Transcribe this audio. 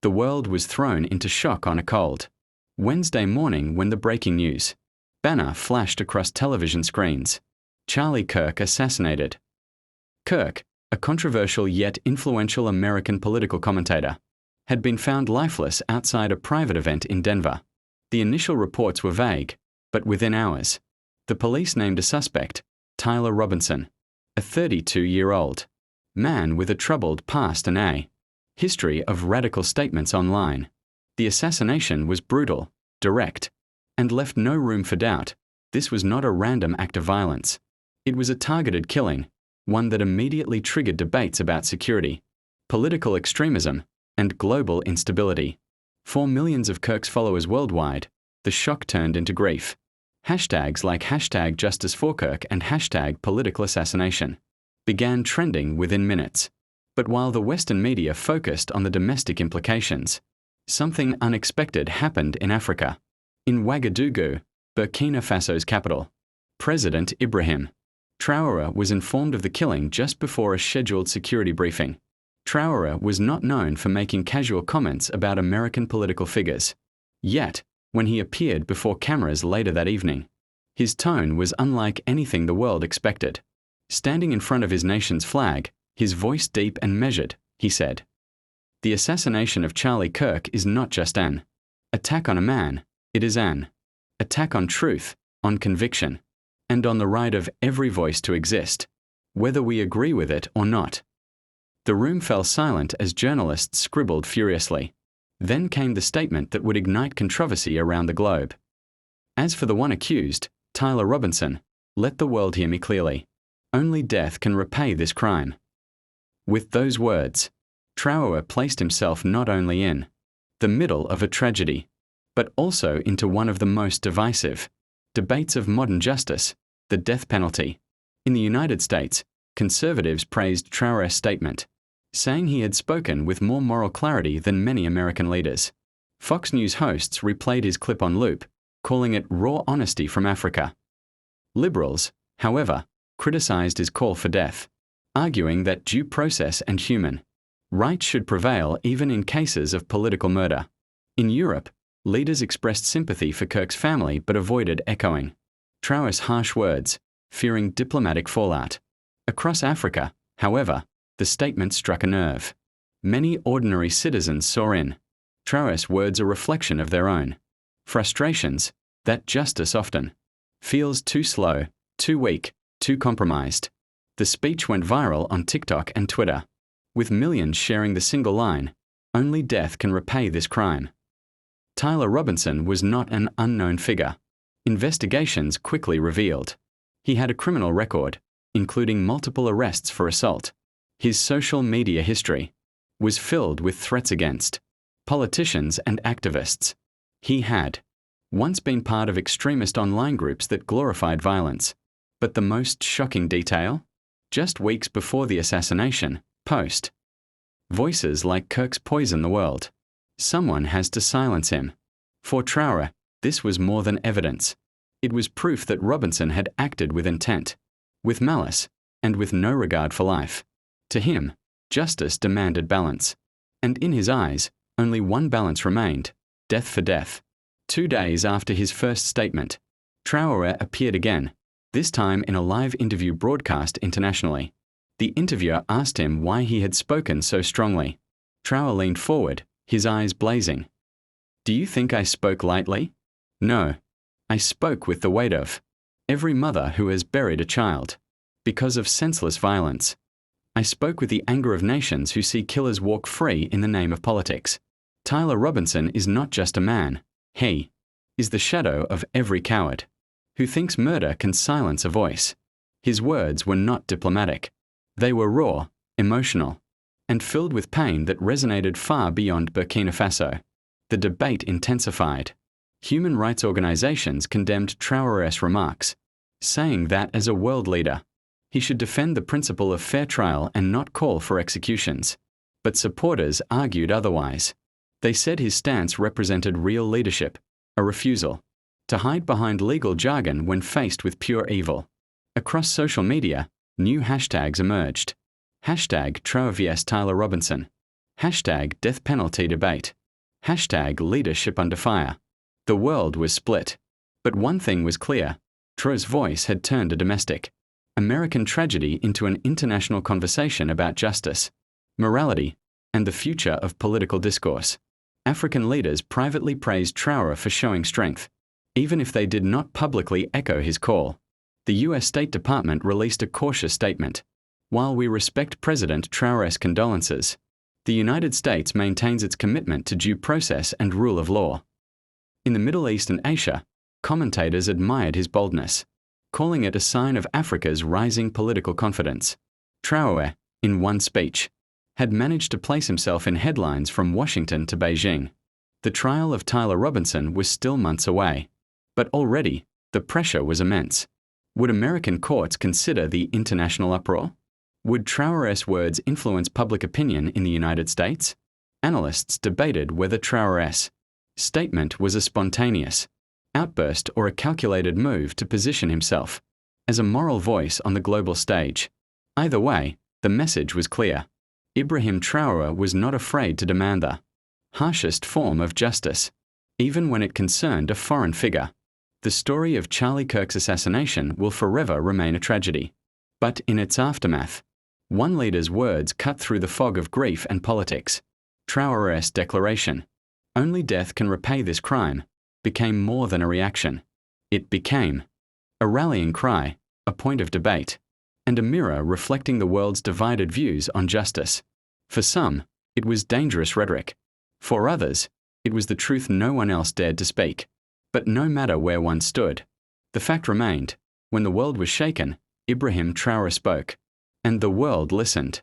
The world was thrown into shock on a cold Wednesday morning when the breaking news banner flashed across television screens. Charlie Kirk assassinated. Kirk, a controversial yet influential American political commentator, had been found lifeless outside a private event in Denver. The initial reports were vague, but within hours, the police named a suspect, Tyler Robinson, a 32-year-old man with a troubled past and a history of radical statements online. The assassination was brutal, direct, and left no room for doubt. This was not a random act of violence. It was a targeted killing, one that immediately triggered debates about security, political extremism, and global instability. For millions of Kirk's followers worldwide, the shock turned into grief. Hashtags like #JusticeForKirk and #PoliticalAssassination began trending within minutes. But while the Western media focused on the domestic implications, something unexpected happened in Africa. In Ouagadougou, Burkina Faso's capital, President Ibrahim Traoré was informed of the killing just before a scheduled security briefing. Traoré was not known for making casual comments about American political figures. Yet, when he appeared before cameras later that evening, his tone was unlike anything the world expected. Standing in front of his nation's flag, his voice deep and measured, he said, "The assassination of Charlie Kirk is not just an attack on a man, it is an attack on truth, on conviction, and on the right of every voice to exist, whether we agree with it or not." The room fell silent as journalists scribbled furiously. Then came the statement that would ignite controversy around the globe. As for the one accused, Tyler Robinson, let the world hear me clearly. Only death can repay this crime. With those words, Traoré placed himself not only in the middle of a tragedy, but also into one of the most divisive debates of modern justice, the death penalty. In the United States, conservatives praised Traoré's statement, saying he had spoken with more moral clarity than many American leaders. Fox News hosts replayed his clip on loop, calling it raw honesty from Africa. Liberals, however, criticized his call for death, arguing that due process and human rights should prevail even in cases of political murder. In Europe, leaders expressed sympathy for Kirk's family but avoided echoing Traoré's harsh words, fearing diplomatic fallout. Across Africa, however, the statement struck a nerve. Many ordinary citizens saw in Traoré's words a reflection of their own frustrations, that justice often feels too slow, too weak, too compromised. The speech went viral on TikTok and Twitter, with millions sharing the single line, "Only death can repay this crime." Tyler Robinson was not an unknown figure. Investigations quickly revealed he had a criminal record, including multiple arrests for assault. His social media history was filled with threats against politicians and activists. He had once been part of extremist online groups that glorified violence. But the most shocking detail? Just weeks before the assassination, post. Voices like Kirk's poison the world. Someone has to silence him. For Traoré, this was more than evidence. It was proof that Robinson had acted with intent, with malice, and with no regard for life. To him, justice demanded balance. And in his eyes, only one balance remained: death for death. 2 days after his first statement, Traoré appeared again, this time in a live interview broadcast internationally. The interviewer asked him why he had spoken so strongly. Traoré leaned forward, his eyes blazing. "Do you think I spoke lightly? No. I spoke with the weight of every mother who has buried a child because of senseless violence. I spoke with the anger of nations who see killers walk free in the name of politics. Tyler Robinson is not just a man. He is the shadow of every coward who thinks murder can silence a voice." His words were not diplomatic. They were raw, emotional, and filled with pain that resonated far beyond Burkina Faso. The debate intensified. Human rights organizations condemned Traoré's remarks, saying that as a world leader, he should defend the principle of fair trial and not call for executions. But supporters argued otherwise. They said his stance represented real leadership, a refusal to hide behind legal jargon when faced with pure evil. Across social media, new hashtags emerged. #Traoré vs Tyler Robinson, Hashtag death penalty debate. Hashtag leadership under fire. The world was split. But one thing was clear. Traoré's voice had turned a domestic American tragedy into an international conversation about justice, morality, and the future of political discourse. African leaders privately praised Traoré for showing strength, even if they did not publicly echo his call. The US State Department released a cautious statement. While we respect President Traoré's condolences, the United States maintains its commitment to due process and rule of law. In the Middle East and Asia, commentators admired his boldness, calling it a sign of Africa's rising political confidence. Traoré, in one speech, had managed to place himself in headlines from Washington to Beijing. The trial of Tyler Robinson was still months away, but already the pressure was immense. Would American courts consider the international uproar? Would Traoré's words influence public opinion in the United States? Analysts debated whether Traoré's statement was a spontaneous outburst or a calculated move to position himself as a moral voice on the global stage. Either way, the message was clear. Ibrahim Traoré was not afraid to demand the harshest form of justice, even when it concerned a foreign figure. The story of Charlie Kirk's assassination will forever remain a tragedy. But in its aftermath, one leader's words cut through the fog of grief and politics. Traoré's declaration, "Only death can repay this crime," became more than a reaction. It became a rallying cry, a point of debate, and a mirror reflecting the world's divided views on justice. For some, it was dangerous rhetoric. For others, it was the truth no one else dared to speak. But no matter where one stood, the fact remained: when the world was shaken, Ibrahim Traoré spoke, and the world listened.